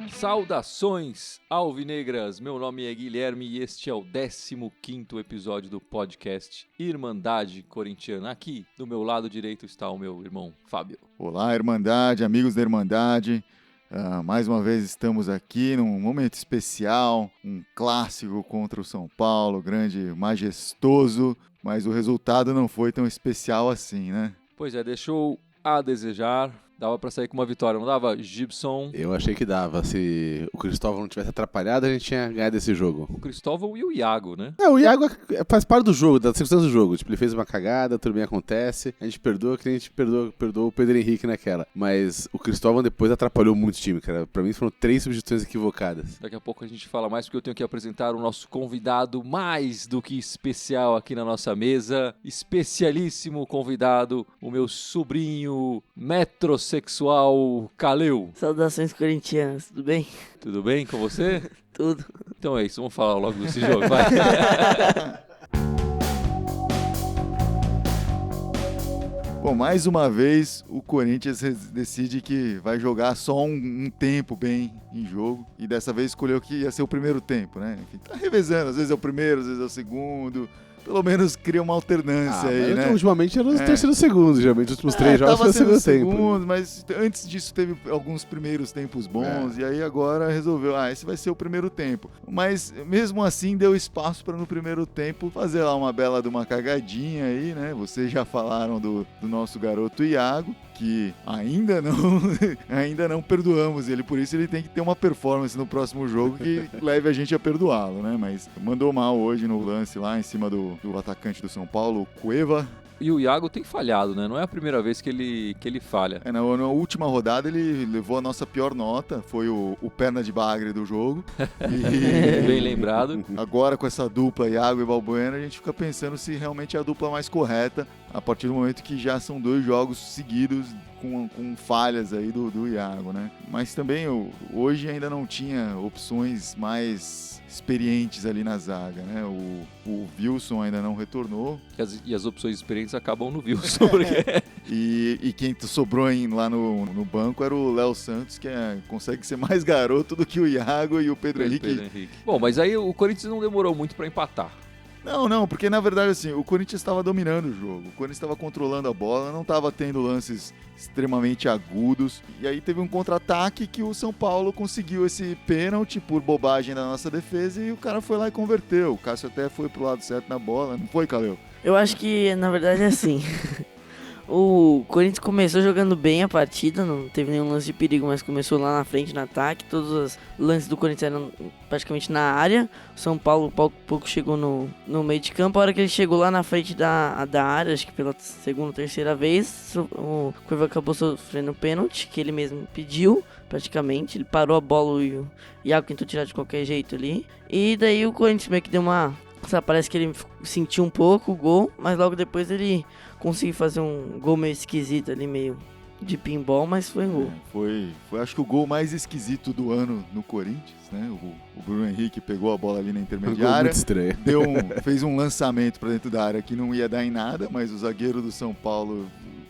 Saudações alvinegras, meu nome é Guilherme e este é o 15º episódio do podcast Irmandade Corintiana. Aqui do meu lado direito está o meu irmão Fábio. Olá, Irmandade, amigos da Irmandade. Mais uma vez estamos aqui num momento especial, um clássico contra o São Paulo, grande, majestoso, mas o resultado não foi tão especial assim, né? Pois é, deixou a desejar. Dava pra sair com uma vitória, não dava, Gibson? Eu achei que dava. Se o Cristóvão não tivesse atrapalhado, a gente tinha ganhado esse jogo. O Cristóvão e o Iago, né? O Iago faz parte do jogo, da circunstância do jogo. Tipo, ele fez uma cagada, tudo bem, acontece. A gente perdoa que a gente perdoou o Pedro Henrique naquela. Mas o Cristóvão depois atrapalhou muito o time, cara. Pra mim foram 3 substituições equivocadas. Daqui a pouco a gente fala mais, porque eu tenho que apresentar o nosso convidado mais do que especial aqui na nossa mesa. Especialíssimo convidado, o meu sobrinho metrosexual Caleu. Saudações corintianas, tudo bem? Tudo bem com você? Tudo. Então é isso, vamos falar logo desse jogo, vai. Bom, mais uma vez o Corinthians decide que vai jogar só um tempo bem em jogo e dessa vez escolheu que ia ser o primeiro tempo, né? Enfim, tá revezando, às vezes é o primeiro, às vezes é o segundo. Pelo menos cria uma alternância aí, né? Ultimamente era o terceiro e segundo, geralmente os últimos 3 jogos foi o segundo tempo. Mas antes disso teve alguns primeiros tempos bons, e aí agora resolveu, esse vai ser o primeiro tempo. Mas mesmo assim deu espaço para no primeiro tempo fazer lá uma bela de uma cagadinha aí, né? Vocês já falaram do nosso garoto Iago, que ainda não perdoamos ele, por isso ele tem que ter uma performance no próximo jogo que leve a gente a perdoá-lo, né? Mas mandou mal hoje no lance lá em cima do atacante do São Paulo, Cueva. E o Iago tem falhado, né? Não é a primeira vez que ele falha. Na última rodada ele levou a nossa pior nota, foi o perna de bagre do jogo. Bem lembrado. Agora com essa dupla Iago e Balbuena, a gente fica pensando se realmente é a dupla mais correta, a partir do momento que já são 2 jogos seguidos com falhas aí do Iago, né? Mas também hoje ainda não tinha opções mais experientes ali na zaga, né? O Wilson ainda não retornou. E as opções experientes acabam no Wilson. Porque... e quem sobrou lá no banco era o Léo Santos, que consegue ser mais garoto do que o Iago e o Pedro Henrique. Bom, mas aí o Corinthians não demorou muito para empatar. Não, porque na verdade assim, o Corinthians estava dominando o jogo, o Corinthians estava controlando a bola, não estava tendo lances extremamente agudos, e aí teve um contra-ataque que o São Paulo conseguiu esse pênalti por bobagem da nossa defesa e o cara foi lá e converteu. O Cássio até foi pro lado certo na bola, não foi, Caleu? Eu acho que na verdade é assim. O Corinthians começou jogando bem a partida, não teve nenhum lance de perigo, mas começou lá na frente no ataque. Todos os lances do Corinthians eram praticamente na área. O São Paulo pouco chegou no meio de campo. A hora que ele chegou lá na frente da área, acho que pela segunda ou terceira vez, o Cueva acabou sofrendo pênalti, que ele mesmo pediu praticamente. Ele parou a bola e o Iago tentou tirar de qualquer jeito ali. E daí o Corinthians meio que deu uma... Parece que ele sentiu um pouco o gol, mas logo depois ele conseguiu fazer um gol meio esquisito ali, meio de pinball, mas foi um gol. Foi acho que o gol mais esquisito do ano no Corinthians, né? O Bruno Henrique pegou a bola ali na intermediária, muito estranho. Fez um lançamento para dentro da área que não ia dar em nada, mas o zagueiro do São Paulo,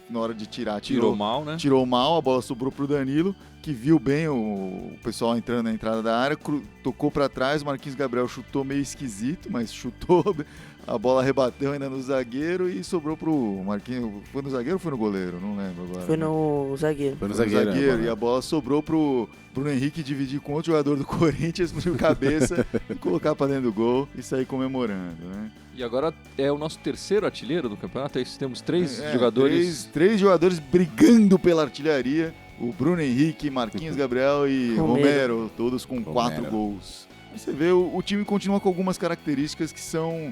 na hora de tirou mal, né? Tirou mal, a bola sobrou pro Danilo, que viu bem o pessoal entrando na entrada da área, tocou para trás, o Marquinhos Gabriel chutou meio esquisito, mas chutou, a bola rebateu ainda no zagueiro e sobrou pro Marquinhos. Foi no zagueiro ou foi no goleiro? Não lembro agora. Foi no zagueiro. Foi no zagueiro. E a bola sobrou pro Bruno Henrique dividir com outro jogador do Corinthians, de cabeça, e colocar para dentro do gol e sair comemorando, né? E agora é o nosso terceiro artilheiro do campeonato, temos 3 jogadores... Três jogadores brigando pela artilharia. O Bruno Henrique, Marquinhos Gabriel e Romero, todos com 4 gols. E você vê, o time continua com algumas características que são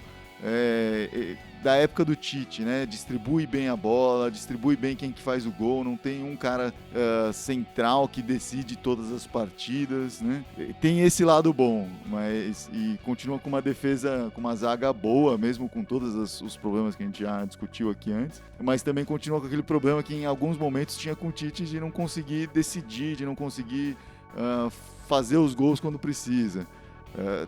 da época do Tite, né? Distribui bem a bola, distribui bem quem que faz o gol, não tem um cara central que decide todas as partidas, né? Tem esse lado bom, e continua com uma defesa, com uma zaga boa, mesmo com todos os problemas que a gente já discutiu aqui antes, mas também continua com aquele problema que em alguns momentos tinha com o Tite de não conseguir decidir, de não conseguir fazer os gols quando precisa.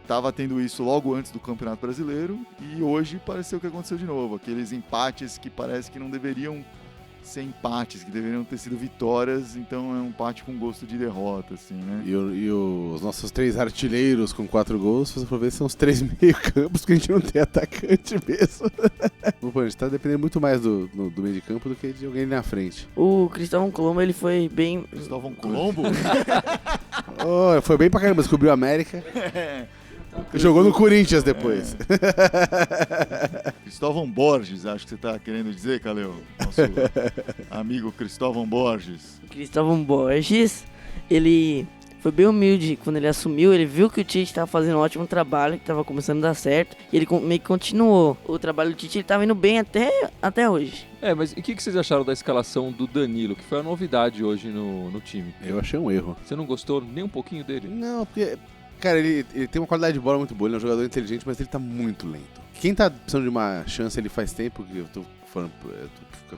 Tava tendo isso logo antes do Campeonato Brasileiro e hoje pareceu que aconteceu de novo. Aqueles empates que parece que não deveriam ser empates, que deveriam ter sido vitórias, então é um empate com gosto de derrota, assim, né? E os nossos 3 artilheiros com 4 gols, se você for ver, são os 3 meio-campos, porque a gente não tem atacante mesmo. A gente tá dependendo muito mais do meio de campo do que de alguém ali na frente. O Cristóvão Colombo, ele foi bem... Cristóvão Colombo? Foi bem pra caramba, descobriu a América. Jogou no Corinthians depois. Cristóvão Borges, acho que você tá querendo dizer, Calil? Nosso amigo Cristóvão Borges. Cristóvão Borges, ele foi bem humilde quando ele assumiu, ele viu que o Tite estava fazendo um ótimo trabalho, que estava começando a dar certo, e ele meio que continuou. O trabalho do Tite estava indo bem até hoje. Mas e o que vocês acharam da escalação do Danilo, que foi a novidade hoje no time? Eu achei um erro. Você não gostou nem um pouquinho dele? Não, porque... Cara, ele tem uma qualidade de bola muito boa, ele é um jogador inteligente, mas ele tá muito lento. Quem tá precisando de uma chance, ele faz tempo, que eu tô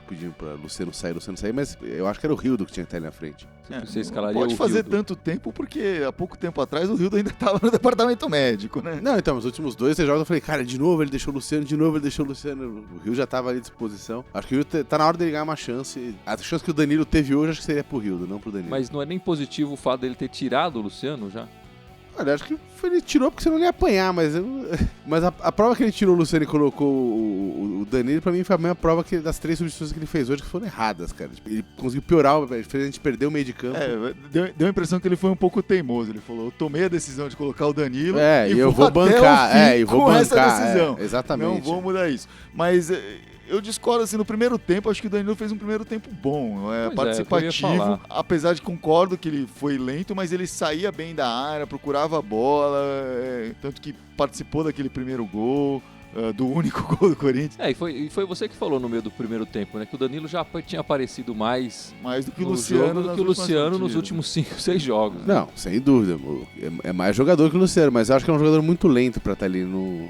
pedindo pra Luciano sair, mas eu acho que era o Rildo que tinha que estar ali na frente. Você escalaria pode o fazer Rildo. tanto tempo, porque há pouco tempo atrás o Rildo ainda tava no departamento médico, né? Não, então, nos últimos 2, 3 jogos eu falei, cara, de novo ele deixou o Luciano, o Rildo já tava ali à disposição. Acho que o Rildo tá na hora dele ganhar uma chance. A chance que o Danilo teve hoje, acho que seria pro Rildo, não pro Danilo. Mas não é nem positivo o fato dele ter tirado o Luciano já? Olha, acho que ele tirou porque você não ia apanhar, mas a prova que ele tirou o Luciano e colocou o Danilo, pra mim foi a mesma prova das 3 substituições que ele fez hoje, que foram erradas, cara. Ele conseguiu piorar, fez a gente perder o meio de campo. Deu a impressão que ele foi um pouco teimoso. Ele falou, eu tomei a decisão de colocar o Danilo e eu vou até bancar, o fim e vou com bancar, essa decisão. Exatamente. Não vou mudar isso. Mas eu discordo, assim, no primeiro tempo, acho que o Danilo fez um primeiro tempo bom, participativo, apesar de concordo que ele foi lento, mas ele saía bem da área, procurava a bola, tanto que participou daquele primeiro gol, do único gol do Corinthians. E foi você que falou no meio do primeiro tempo, né? Que o Danilo já tinha aparecido mais do que o Luciano nos últimos 5, 6 jogos. Né? Não, sem dúvida. É mais jogador que o Luciano, mas eu acho que é um jogador muito lento pra estar ali no...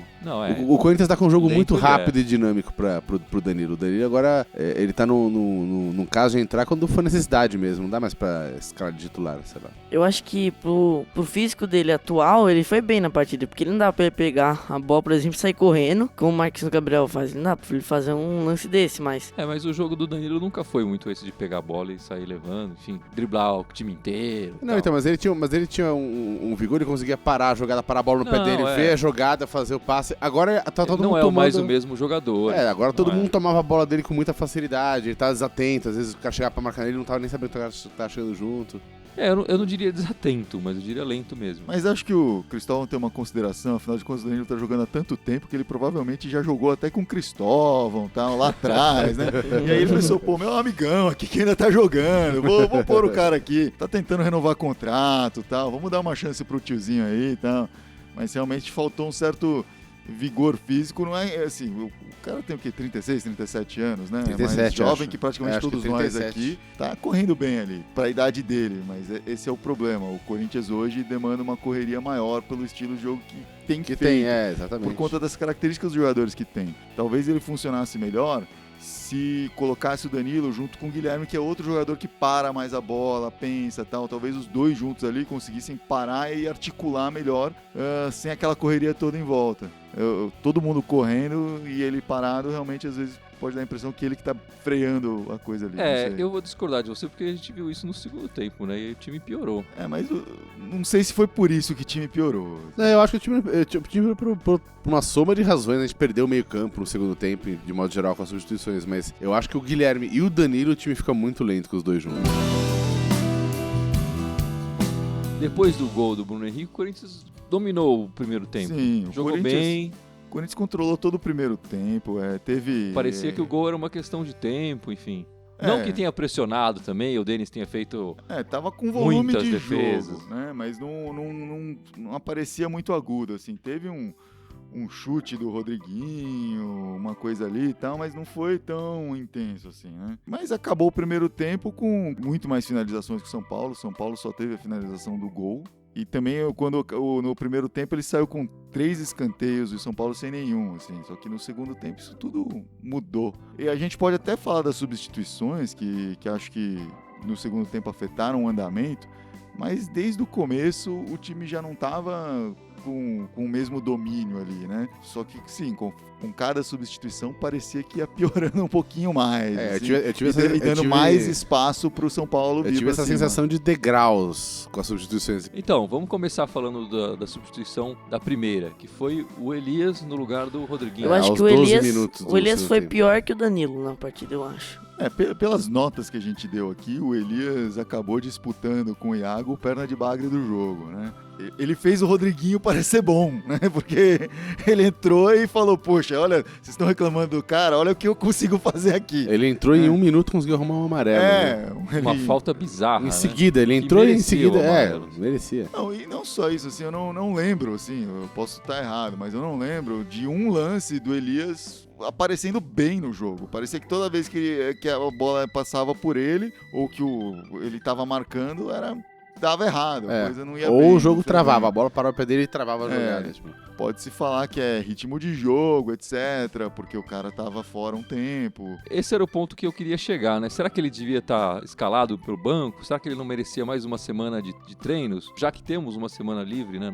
O Corinthians tá com um jogo muito rápido e dinâmico pro Danilo. O Danilo agora, ele tá num caso de entrar quando for necessidade mesmo. Não dá mais pra escala de titular, sei lá. Eu acho que pro físico dele atual, ele foi bem na partida, porque ele não dá pra ele pegar a bola, por exemplo, e sair correndo, como o Marquinhos Gabriel faz. Não dá pra ele fazer um lance desse, mas... Mas o jogo do Danilo nunca foi muito esse de pegar a bola e sair levando, enfim, driblar o time inteiro. Não, então, mas ele tinha um vigor, ele conseguia parar a jogada, parar a bola no pé dele, ver a jogada, fazer o passe. Agora tá todo mundo não é tomando... mais o mesmo jogador. Agora todo mundo tomava a bola dele com muita facilidade, ele tava desatento, às vezes o cara chegava pra marcar nele, ele não tava nem sabendo que o cara tá chegando junto. Eu não diria desatento, mas eu diria lento mesmo. Mas acho que o Cristóvão tem uma consideração, afinal de contas o Danilo tá jogando há tanto tempo que ele provavelmente já jogou até com o Cristóvão, tal, lá atrás, né? E aí ele pensou, meu amigão aqui que ainda tá jogando, vou pôr o cara aqui, tá tentando renovar contrato, tal, vamos dar uma chance pro tiozinho aí, tal. Mas realmente faltou um certo vigor físico, não é assim, o cara tem o quê? 36, 37 anos, né? 37, mais jovem acho. que praticamente todos que nós aqui, tá correndo bem ali, pra idade dele, mas esse é o problema, o Corinthians hoje demanda uma correria maior pelo estilo de jogo que tem feito, exatamente. por conta das características dos jogadores que tem. Talvez ele funcionasse melhor se colocasse o Danilo junto com o Guilherme, que é outro jogador que para mais a bola, pensa, tal. Talvez os dois juntos ali conseguissem parar e articular melhor, sem aquela correria toda em volta. Todo mundo correndo e ele parado, realmente às vezes pode dar a impressão que ele que tá freando a coisa ali. Eu vou discordar de você porque a gente viu isso no segundo tempo, né? E o time piorou. Mas não sei se foi por isso que o time piorou. Eu acho que o time por uma soma de razões, a gente perdeu o meio campo no segundo tempo, de modo geral, com as substituições, mas eu acho que o Guilherme e o Danilo, o time fica muito lento com os dois juntos. Depois do gol do Bruno Henrique, o Corinthians dominou o primeiro tempo. Sim, jogou bem. O Corinthians controlou todo o primeiro tempo, Parecia que o gol era uma questão de tempo, enfim. Não que tenha pressionado também, o Denis tenha feito tava com volume muitas de defesas, jogo, né? Mas não aparecia muito agudo, assim. Teve um chute do Rodriguinho, uma coisa ali e tal, mas não foi tão intenso assim, né? Mas acabou o primeiro tempo com muito mais finalizações que o São Paulo. São Paulo só teve a finalização do gol. E também, no primeiro tempo, ele saiu com 3 escanteios e o São Paulo sem nenhum, assim. Só que no segundo tempo isso tudo mudou. E a gente pode até falar das substituições, que acho que no segundo tempo afetaram o andamento. mas desde o começo o time já não estava com o mesmo domínio ali, né? Só que, sim, com cada substituição parecia que ia piorando um pouquinho mais. Assim, e dando mais espaço para o São Paulo vir. Eu tive essa sensação de degraus com as substituições. Então, vamos começar falando da substituição da primeira, que foi o Elias no lugar do Rodriguinho. Eu acho aos que o 12 Elias, minutos do o Elias segundo foi tempo. pior que o Danilo na partida, eu acho. Pelas notas que a gente deu aqui, o Elias acabou disputando com o Iago o perna de bagre do jogo, né? Ele fez o Rodriguinho parecer bom, né? Porque ele entrou e falou, poxa, olha, vocês estão reclamando do cara, olha o que eu consigo fazer aqui. Ele entrou em 1 minuto e conseguiu arrumar um amarelo. Né? Uma falta bizarra, Em seguida, ele Que entrou e em merecia seguida... o amarelo. Merecia. Não, e não só isso, assim, eu não lembro, assim, eu posso estar errado, mas eu não lembro de um lance do Elias aparecendo bem no jogo. Parecia que toda vez que a bola passava por ele, ou que ele estava marcando, dava errado, a coisa não ia Ou bem. o jogo não travava, bem. a bola parou o pé dele e travava a jogada. Tipo. Pode-se falar que é ritmo de jogo, etc, porque o cara tava fora um tempo. Esse era o ponto que eu queria chegar, né? Será que ele devia estar escalado pelo banco? Será que ele não merecia mais uma semana de treinos? Já que temos uma semana livre, né?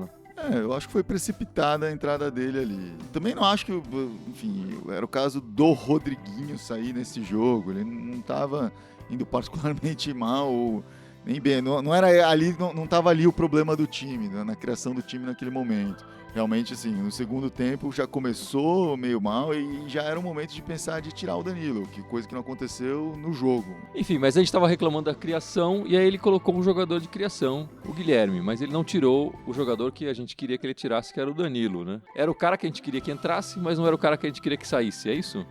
Eu acho que foi precipitada a entrada dele ali. Também não acho que, enfim, era o caso do Rodriguinho sair nesse jogo. Ele não tava indo particularmente mal ou nem bem. Não era ali, não tava ali o problema do time, né, na criação do time naquele momento. Realmente, assim, no segundo tempo já começou meio mal e já era o momento de pensar de tirar o Danilo, que coisa que não aconteceu no jogo. Enfim, mas a gente estava reclamando da criação e aí ele colocou um jogador de criação, o Guilherme, mas ele não tirou o jogador que a gente queria que ele tirasse, que era o Danilo, né? Era o cara que a gente queria que entrasse, mas não era o cara que a gente queria que saísse, é isso?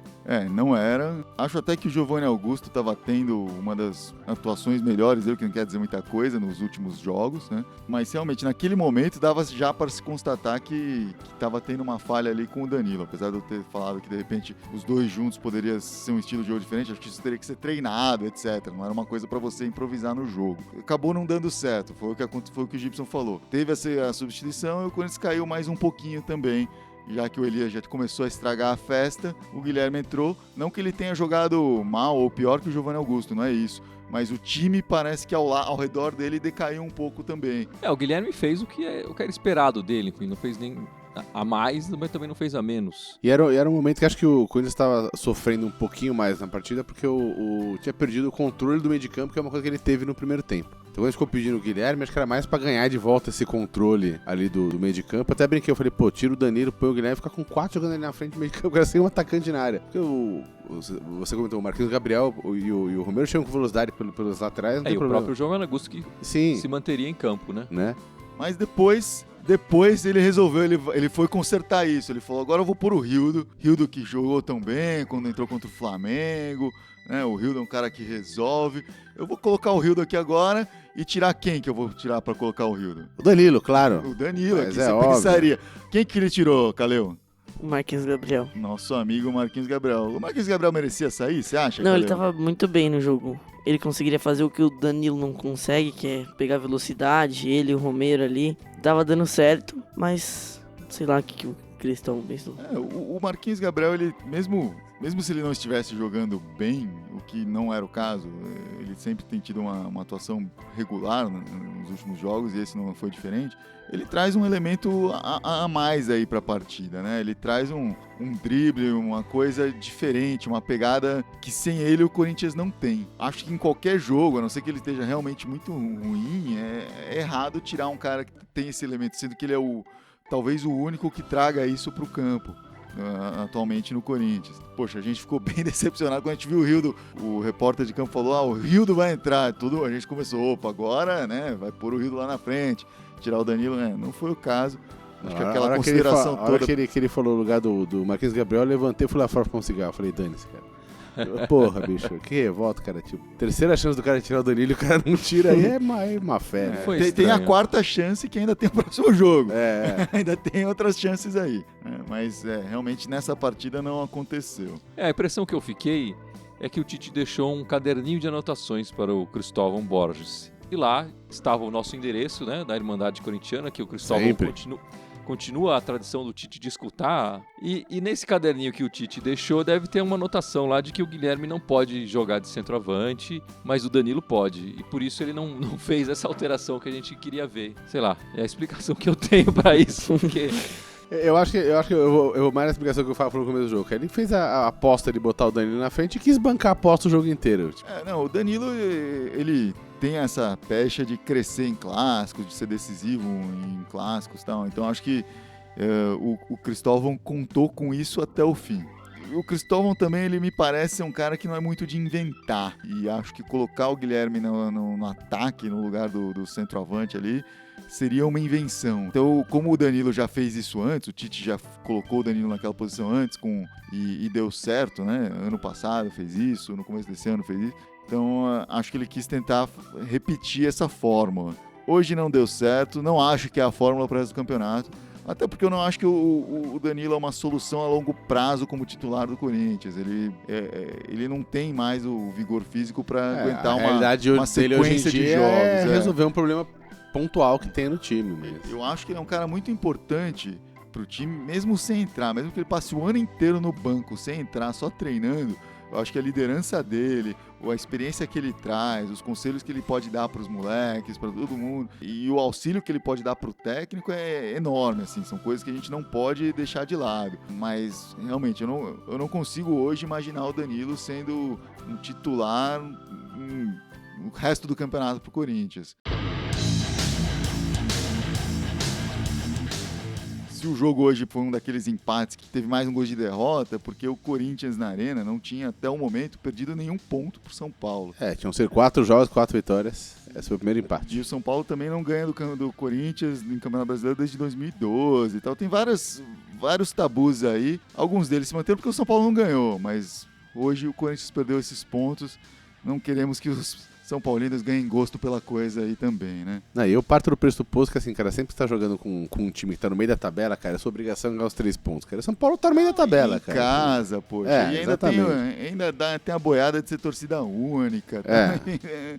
Não era. Acho até que o Giovanni Augusto estava tendo uma das atuações melhores, que não quer dizer muita coisa, nos últimos jogos, né? Mas realmente, naquele momento, dava já para se constatar que estava tendo uma falha ali com o Danilo. Apesar de eu ter falado que, de repente, os dois juntos poderia ser um estilo de jogo diferente, acho que isso teria que ser treinado, etc. Não era uma coisa para você improvisar no jogo. Acabou não dando certo, foi o que o Gibson falou. Teve a substituição e o Corinthians caiu mais um pouquinho também. Já que o Elias já começou a estragar a festa, o Guilherme entrou. Não que ele tenha jogado mal ou pior que o Giovanni Augusto, não é isso. Mas o time parece que ao redor dele decaiu um pouco também. O Guilherme fez o que era esperado dele, enfim, não fez nem a mais, mas também não fez a menos. E era um momento que acho que o Corinthians estava sofrendo um pouquinho mais na partida, porque tinha perdido o controle do meio de campo, que é uma coisa que ele teve no primeiro tempo. Então quando a gente ficou pedindo o Guilherme, acho que era mais pra ganhar de volta esse controle ali do meio de campo. Até brinquei, eu falei, tira o Danilo, põe o Guilherme, fica com 4 jogando ali na frente do meio de campo, era sem um atacante na área. Porque você comentou, o Marquinhos Gabriel e o Romero chegam com velocidade pelos laterais, não tem E o problema. próprio Giovanni Augusto que Sim. se manteria em campo, né? Mas depois ele resolveu, ele foi consertar isso. Ele falou, agora eu vou pôr o Rildo que jogou tão bem quando entrou contra o Flamengo, né? O Rildo é um cara que resolve. Eu vou colocar o Rildo aqui agora e tirar quem que eu vou tirar pra colocar o Rildo? O Danilo, claro. O Danilo, Mas aqui é você óbvio. pensaria. Quem que ele tirou, Caleu? O Marquinhos Gabriel. Nosso amigo Marquinhos Gabriel. O Marquinhos Gabriel merecia sair, você acha? Não, ele Caleu? tava muito bem no jogo. Ele conseguiria fazer o que o Danilo não consegue, que é pegar velocidade, ele e o Romero ali. Tava dando certo, mas sei lá o que o Cristóvão pensou. O Marquinhos Gabriel, ele mesmo se ele não estivesse jogando bem, o que não era o caso, ele sempre tem tido uma atuação regular nos últimos jogos e esse não foi diferente. Ele traz um elemento a mais aí pra partida, né? Ele traz um drible, uma coisa diferente, uma pegada que sem ele o Corinthians não tem. Acho que em qualquer jogo, a não ser que ele esteja realmente muito ruim, é errado tirar um cara que tem esse elemento, sendo que ele é talvez o único que traga isso pro campo. Atualmente no Corinthians. Poxa, a gente ficou bem decepcionado quando a gente viu o Rildo. O repórter de campo falou, o Rildo vai entrar. A gente começou, opa, agora, né, vai pôr o Rildo lá na frente, tirar o Danilo, né? Não foi o caso. Acho que aquela consideração toda... A hora que ele falou no lugar do Marquinhos Gabriel, eu levantei e fui lá fora pra um cigarro. Falei, dane-se, cara. Porra, bicho, que revolta, cara. Tipo, terceira chance do cara tirar o Danilo e o cara não tira, aí é má fé. Né? Tem a quarta chance que ainda tem o próximo jogo. É. Ainda tem outras chances aí. Mas realmente nessa partida não aconteceu. A impressão que eu fiquei é que o Tite deixou um caderninho de anotações para o Cristóvão Borges. E lá estava o nosso endereço, né, da Irmandade Corintiana, que o Cristóvão continua a tradição do Tite de escutar. E nesse caderninho que o Tite deixou, deve ter uma anotação lá de que o Guilherme não pode jogar de centroavante, mas o Danilo pode. E por isso ele não fez essa alteração que a gente queria ver. Sei lá, é a explicação que eu tenho pra isso, porque... Eu acho que eu vou mais na explicação que eu falo no começo do jogo. Ele fez a aposta de botar o Danilo na frente e quis bancar a aposta o jogo inteiro. Não, o Danilo, ele tem essa pecha de crescer em clássicos, de ser decisivo em clássicos e tal. Então acho que o Cristóvão contou com isso até o fim. O Cristóvão também, ele me parece um cara que não é muito de inventar. E acho que colocar o Guilherme no ataque, no lugar do centroavante ali, seria uma invenção. Então, como o Danilo já fez isso antes, o Tite já colocou o Danilo naquela posição antes e deu certo, né? Ano passado fez isso, no começo desse ano fez isso. Então, acho que ele quis tentar repetir essa fórmula. Hoje não deu certo, não acho que é a fórmula para o resto do campeonato. Até porque eu não acho que o Danilo é uma solução a longo prazo como titular do Corinthians. Ele não tem mais o vigor físico para aguentar uma sequência de jogos. Resolver um problema pontual que tem no time. Mas... Eu acho que ele é um cara muito importante pro time, mesmo sem entrar, mesmo que ele passe o ano inteiro no banco sem entrar, só treinando. Eu acho que a liderança dele, a experiência que ele traz, os conselhos que ele pode dar para os moleques, para todo mundo, e o auxílio que ele pode dar para o técnico é enorme, assim, são coisas que a gente não pode deixar de lado. Mas, realmente, eu não consigo hoje imaginar o Danilo sendo um titular no resto do campeonato para o Corinthians. Se o jogo hoje foi um daqueles empates que teve mais um gol de derrota, porque o Corinthians na Arena não tinha, até o momento, perdido nenhum ponto pro São Paulo. Tinham sido 4 jogos, 4 vitórias. Esse foi o primeiro empate. E o São Paulo também não ganha do Corinthians no Campeonato Brasileiro desde 2012 e tal. Tem vários tabus aí. Alguns deles se manteram porque o São Paulo não ganhou, mas hoje o Corinthians perdeu esses pontos. Não queremos que os São Paulinos ganhem gosto pela coisa aí também, né? Eu parto do pressuposto que, assim, cara, sempre está jogando com um time que tá no meio da tabela, cara, é sua obrigação ganhar os 3 pontos, cara. São Paulo tá no meio da tabela, em cara. Em casa, poxa. E ainda tem a boiada de ser torcida única.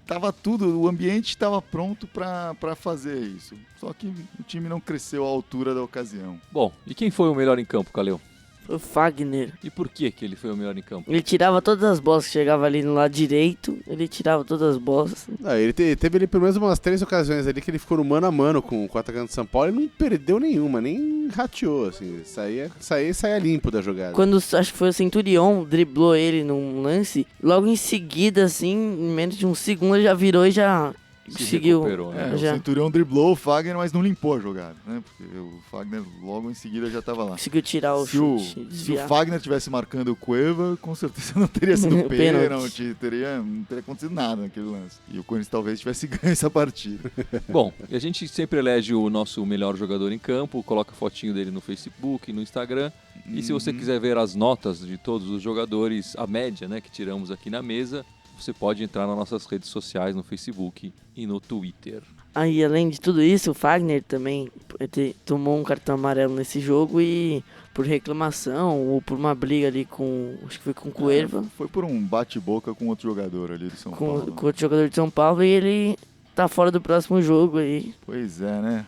Tava tudo, o ambiente estava pronto para fazer isso. Só que o time não cresceu à altura da ocasião. Bom, e quem foi o melhor em campo, Calil? O Fagner. E por que ele foi o melhor em campo? Ele tirava todas as bolas que chegavam ali no lado direito. Ele tirava todas as bolas. Ele teve ali pelo menos umas 3 ocasiões ali que ele ficou no mano a mano com o atacante de São Paulo e não perdeu nenhuma, nem rateou, assim. Saía limpo da jogada. Quando, acho que foi o Centurion, driblou ele num lance, logo em seguida, assim, em menos de um segundo, ele já virou e já... seguiu, né? O Centurião driblou o Fagner, mas não limpou a jogada, né? Porque o Fagner logo em seguida já estava lá. Conseguiu tirar o chute. Se o Fagner tivesse marcando o Cueva, com certeza não teria sido pênalti, não teria acontecido nada naquele lance. E o Corinthians talvez tivesse ganho essa partida. Bom, e a gente sempre elege o nosso melhor jogador em campo, coloca fotinho dele no Facebook, no Instagram. E se você quiser ver as notas de todos os jogadores, a média, né, que tiramos aqui na mesa, você pode entrar nas nossas redes sociais, no Facebook e no Twitter. Aí, além de tudo isso, o Fagner também tomou um cartão amarelo nesse jogo e por reclamação ou por uma briga ali acho que foi com o Cuerva. Foi por um bate-boca com outro jogador ali de São Paulo. Com outro jogador de São Paulo e ele tá fora do próximo jogo aí. Pois é, né?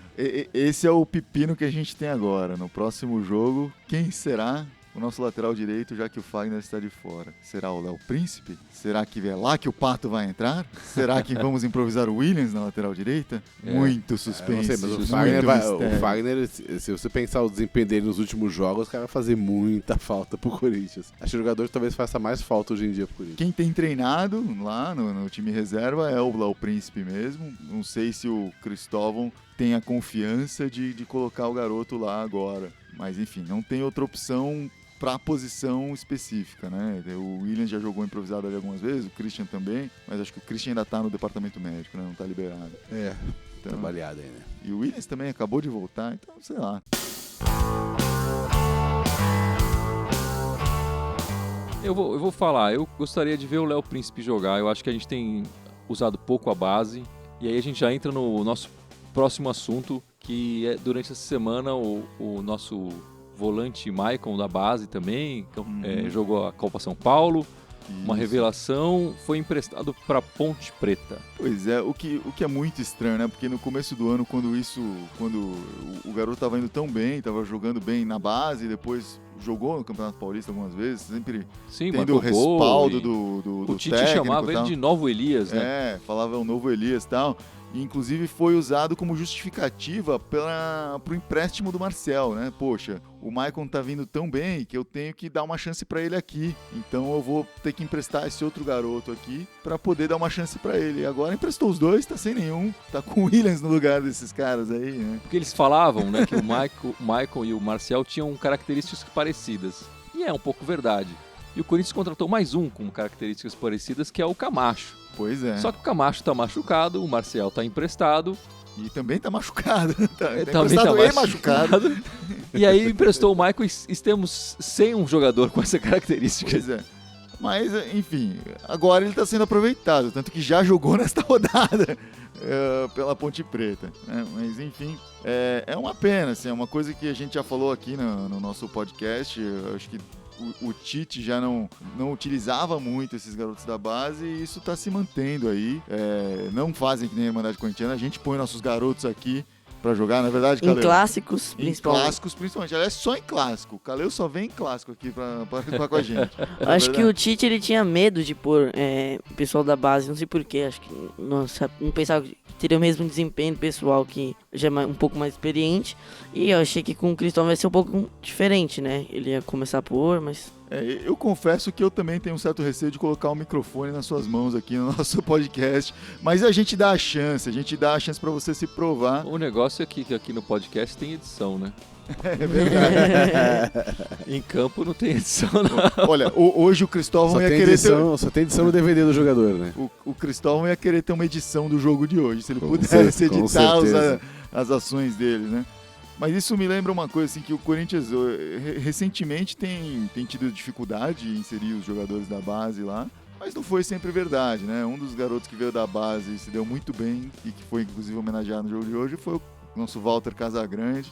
Esse é o pepino que a gente tem agora. No próximo jogo, quem será o nosso lateral direito, já que o Fagner está de fora? Será o Léo Príncipe? Será que é lá que o Pato vai entrar? Será que vamos improvisar o Williams na lateral direita? Muito suspense. Não sei, mas o Fagner, se você pensar o desempenho dele nos últimos jogos, o cara vai fazer muita falta pro Corinthians. Acho que o jogador que talvez faça mais falta hoje em dia pro Corinthians. Quem tem treinado lá no time reserva é o Léo Príncipe mesmo. Não sei se o Cristóvão tem a confiança de colocar o garoto lá agora. Mas enfim, não tem outra opção para a posição específica, né? O Williams já jogou improvisado ali algumas vezes, o Christian também, mas acho que o Christian ainda tá no departamento médico, né? Não tá liberado. Então, trabalhado aí, né? E o Williams também acabou de voltar, então sei lá. Eu vou falar, eu gostaria de ver o Léo Príncipe jogar, eu acho que a gente tem usado pouco a base, e aí a gente já entra no nosso próximo assunto, que é durante essa semana o nosso volante Maicon da base também, jogou a Copa São Paulo, Uma revelação, foi emprestado para Ponte Preta. Pois é, o que é muito estranho, né? Porque no começo do ano, quando o garoto tava indo tão bem, tava jogando bem na base, depois jogou no Campeonato Paulista algumas vezes, sempre Sim, tendo o respaldo do o Tite técnico, chamava ele de Novo Elias, né? É, falava o novo Elias e tal. E, inclusive foi usado como justificativa pro empréstimo do Marcel, né? Poxa, o Maicon tá vindo tão bem que eu tenho que dar uma chance para ele aqui. Então eu vou ter que emprestar esse outro garoto aqui para poder dar uma chance para ele. E agora emprestou os dois, tá sem nenhum. Tá com o Williams no lugar desses caras aí, né? Porque eles falavam, né, que o Maicon e o Marcel tinham características parecidas. E é um pouco verdade. E o Corinthians contratou mais um com características parecidas, que é o Camacho. Pois é. Só que o Camacho tá machucado, o Marcel tá emprestado. E também tá machucado. Tá Também emprestado tá e machucado. E aí emprestou o Maicon e estamos sem um jogador com essa característica. Pois é. Mas, enfim, agora ele tá sendo aproveitado. Tanto que já jogou nesta rodada pela Ponte Preta. Né? Mas, enfim, é uma pena. Assim, é uma coisa que a gente já falou aqui no nosso podcast. Eu acho que o Tite já não utilizava muito esses garotos da base e isso está se mantendo aí. Não fazem que nem a Irmandade Corintiana, a gente põe nossos garotos aqui para jogar, na verdade, Caleu? Em clássicos, principalmente. Em clássicos, principalmente. Aliás, só em clássico. O Caleu só vem em clássico aqui para jogar com a gente. Acho que o Tite ele tinha medo de pôr o pessoal da base, não sei porquê, acho que não pensava que teria o mesmo desempenho pessoal que já é um pouco mais experiente. E eu achei que com o Cristóvão vai ser um pouco diferente, né? Ele ia começar a pôr, mas... Eu confesso que eu também tenho um certo receio de colocar o microfone nas suas mãos aqui no nosso podcast, mas a gente dá a chance para você se provar. O negócio é que aqui no podcast tem edição, né? É verdade. Em campo não tem edição, não. Olha, hoje o Cristóvão ia querer Só tem edição no DVD do jogador, né? O Cristóvão ia querer ter uma edição do jogo de hoje, se ele pudesse editar as ações dele, né? Mas isso me lembra uma coisa, assim, que o Corinthians recentemente tem tido dificuldade em inserir os jogadores da base lá, mas não foi sempre verdade, né? Um dos garotos que veio da base e se deu muito bem e que foi, inclusive, homenageado no jogo de hoje foi o nosso Walter Casagrande.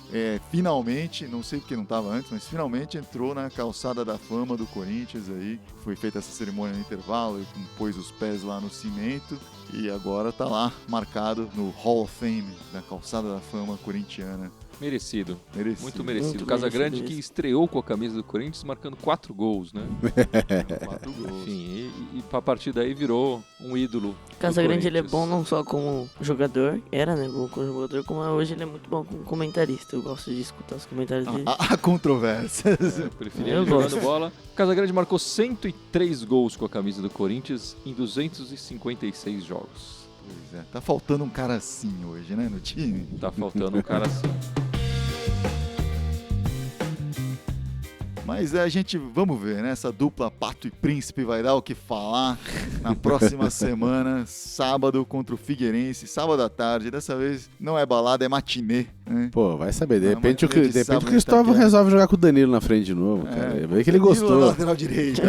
Finalmente, não sei porque não estava antes, mas finalmente entrou na calçada da fama do Corinthians aí. Foi feita essa cerimônia no intervalo, ele pôs os pés lá no cimento e agora tá lá marcado no Hall of Fame da calçada da fama corintiana. Merecido. Muito merecido. Muito Casagrande merecido que estreou com a camisa do Corinthians marcando 4 gols, né? 4 gols. Enfim, e a partir daí virou um ídolo. Casagrande ele é Corinthians. bom não só como jogador, era, né, bom como jogador, como hoje ele é muito bom como comentarista. Eu gosto de escutar os comentários dele. Há controvérsias. Eu preferia Eu ele jogando gosto. bola. Casagrande marcou 103 gols com a camisa do Corinthians em 256 jogos. Pois é, tá faltando um cara assim hoje, né, no time? Tá faltando um cara assim. Mas vamos ver, né? Essa dupla Pato e Príncipe vai dar o que falar na próxima semana, sábado contra o Figueirense, sábado à tarde. Dessa vez não é balada, é matinê, né? Pô, vai saber. De Não, repente, mas de o sábado Cristóvão tá resolve jogar com o Danilo na frente de novo, cara. Vê que ele Danilo gostou. na lateral direita.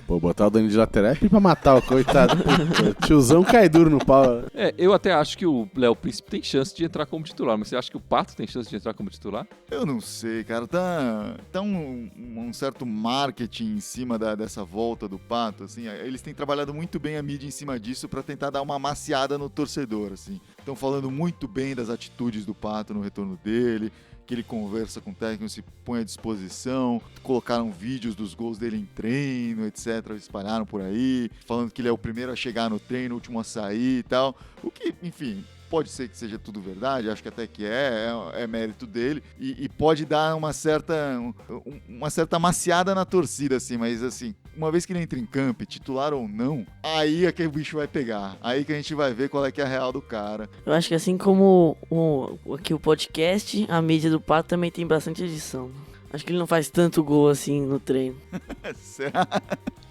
Pô, botar o Danilo de lateral é pra matar o coitado. Puta, tiozão cai duro no pau. Eu até acho que o Léo Príncipe tem chance de entrar como titular, mas você acha que o Pato tem chance de entrar como titular? Eu não sei, cara. Tá um certo marketing em cima dessa volta do Pato, assim. Eles têm trabalhado muito bem a mídia em cima disso pra tentar dar uma amaciada no torcedor, assim. Estão falando muito bem das atitudes do Pato no retorno dele, que ele conversa com o técnico, se põe à disposição, colocaram vídeos dos gols dele em treino, etc, espalharam por aí, falando que ele é o primeiro a chegar no treino, o último a sair e tal. O que, enfim, pode ser que seja tudo verdade, acho que até que é mérito dele, e pode dar uma certa amaciada na torcida, assim, mas assim, uma vez que ele entra em campo, titular ou não, aí é que o bicho vai pegar, aí que a gente vai ver qual é que é a real do cara. Eu acho que assim como aqui o podcast, a mídia do Pato também tem bastante edição. Acho que ele não faz tanto gol assim no treino. Será?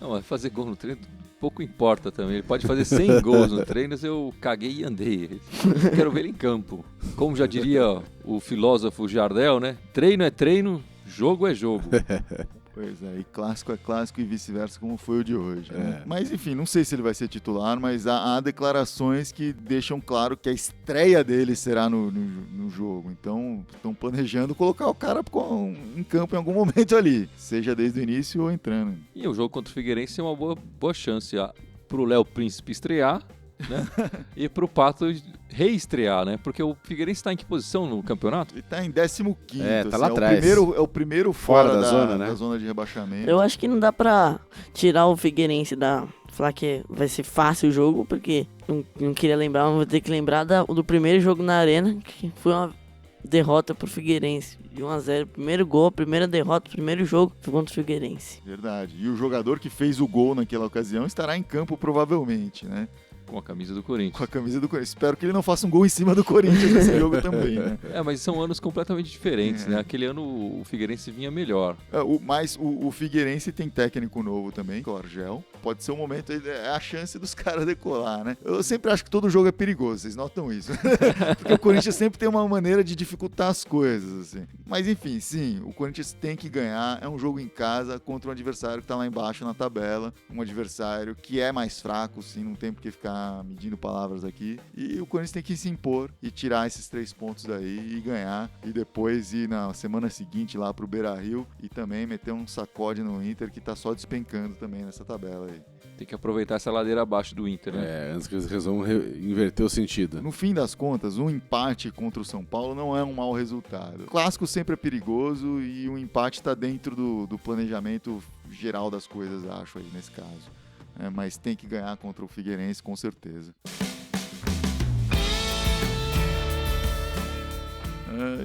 Não, mas fazer gol no treino pouco importa também. Ele pode fazer 100 gols no treino, mas eu caguei e andei. Quero ver ele em campo. Como já diria o filósofo Jardel, né? Treino é treino, jogo é jogo. Pois é, e clássico é clássico e vice-versa, como foi o de hoje. Né? Mas enfim, não sei se ele vai ser titular, mas há declarações que deixam claro que a estreia dele será no jogo. Então, estão planejando colocar o cara em campo em algum momento ali, seja desde o início ou entrando. E o jogo contra o Figueirense é uma boa chance pro Léo Príncipe estrear, né? E pro Pato reestrear, né? Porque o Figueirense está em que posição no campeonato? Ele tá em 15º. Tá lá atrás. É o primeiro fora da zona, né? Da zona de rebaixamento. Eu acho que não dá pra tirar o Figueirense falar que vai ser fácil o jogo, porque não queria lembrar, mas vou ter que lembrar do primeiro jogo na Arena, que foi uma derrota pro Figueirense, de 1-0, primeiro gol, primeira derrota, primeiro jogo contra o Figueirense. Verdade. E o jogador que fez o gol naquela ocasião estará em campo provavelmente, né? Com a camisa do Corinthians. Com a camisa do Corinthians. Espero que ele não faça um gol em cima do Corinthians nesse jogo também, né? Mas são anos completamente diferentes, né? Aquele ano o Figueirense vinha melhor. Mas o Figueirense tem técnico novo também, o Argel. Pode ser um momento, é a chance dos caras decolar, né? Eu sempre acho que todo jogo é perigoso, vocês notam isso. Porque o Corinthians sempre tem uma maneira de dificultar as coisas, assim. Mas enfim, sim, o Corinthians tem que ganhar. É um jogo em casa contra um adversário que tá lá embaixo na tabela. Um adversário que é mais fraco, sim, não tem por que ficar medindo palavras aqui. E o Corinthians tem que se impor e tirar esses 3 pontos daí e ganhar. E depois ir na semana seguinte lá pro Beira-Rio e também meter um sacode no Inter que tá só despencando também nessa tabela aí. Tem que aproveitar essa ladeira abaixo do Inter, né? Antes que eles resolvam inverter o sentido. No fim das contas, um empate contra o São Paulo não é um mau resultado. O clássico sempre é perigoso e o empate está dentro do planejamento geral das coisas, acho, aí nesse caso. Mas tem que ganhar contra o Figueirense, com certeza.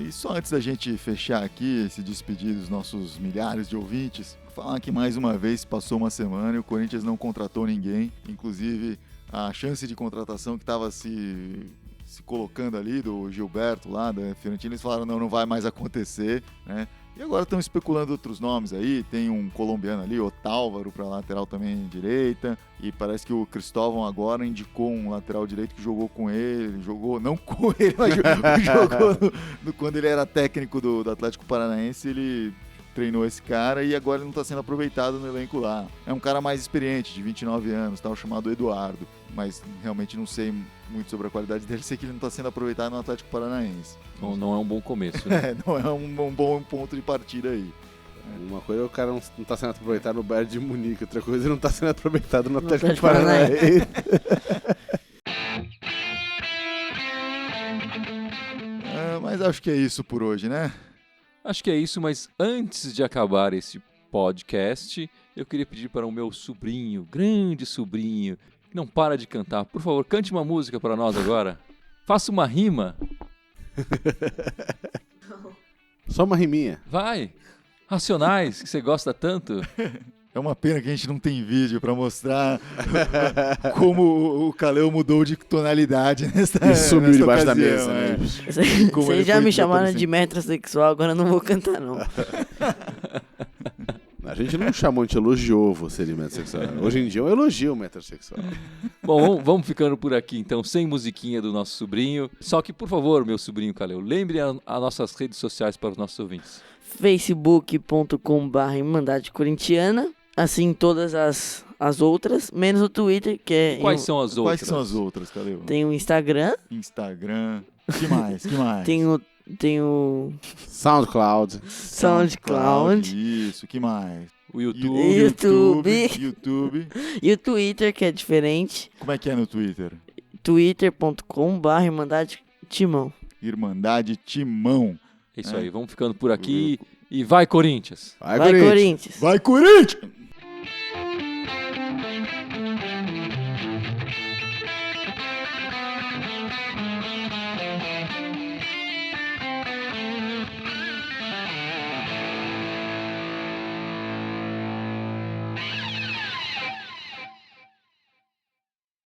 E só antes da gente fechar aqui, se despedir dos nossos milhares de ouvintes, falar que mais uma vez passou uma semana e o Corinthians não contratou ninguém. Inclusive, a chance de contratação que estava se colocando ali, do Gilberto lá, da Fiorentina, eles falaram não vai mais acontecer, né? E agora estão especulando outros nomes aí, tem um colombiano ali, Otálvaro, para lateral também direita, e parece que o Cristóvão agora indicou um lateral direito que jogou com ele, jogou, não com ele, mas jogou quando ele era técnico do Atlético Paranaense, ele treinou esse cara e agora ele não está sendo aproveitado no elenco lá. É um cara mais experiente, de 29 anos, tal, chamado Eduardo, mas realmente não sei muito sobre a qualidade dele, sei que ele não está sendo aproveitado no Atlético Paranaense. Não é um bom começo, né? Não é um bom ponto de partida aí. Uma coisa é o cara não está sendo aproveitado no Bayern de Munique, outra coisa ele não está sendo aproveitado no Atlético Paranaense. Mas acho que é isso por hoje, né? Acho que é isso, mas antes de acabar esse podcast, eu queria pedir para o meu sobrinho, grande sobrinho, que não para de cantar. Por favor, cante uma música para nós agora. Faça uma rima. Só uma riminha. Vai. Racionais, que você gosta tanto. É uma pena que a gente não tem vídeo para mostrar como o Kaleo mudou de tonalidade nessa sumiu debaixo da ocasião, mesa, né? Vocês já me chamaram de metrosexual, agora eu não vou cantar, não. A gente não chamou, a gente elogiou você de metrosexual. Hoje em dia eu elogio o metrosexual. Bom, vamos ficando por aqui então, sem musiquinha do nosso sobrinho. Só que, por favor, meu sobrinho Kaleo, lembre as nossas redes sociais para os nossos ouvintes. facebook.com/Irmandade Corintiana, assim todas as outras, menos o Twitter, que é... Quais são as outras? Quais são as outras, Kaleo? Tem o Instagram. Que mais? Tem o SoundCloud. Isso, que mais? O YouTube. E o Twitter, que é diferente. Como é que é no Twitter? twitter.com/Irmandade Timão. Irmandade Timão. É isso aí, vamos ficando por aqui. E vai, Corinthians! Vai, Vai, Corinthians! Vai, Corinthians!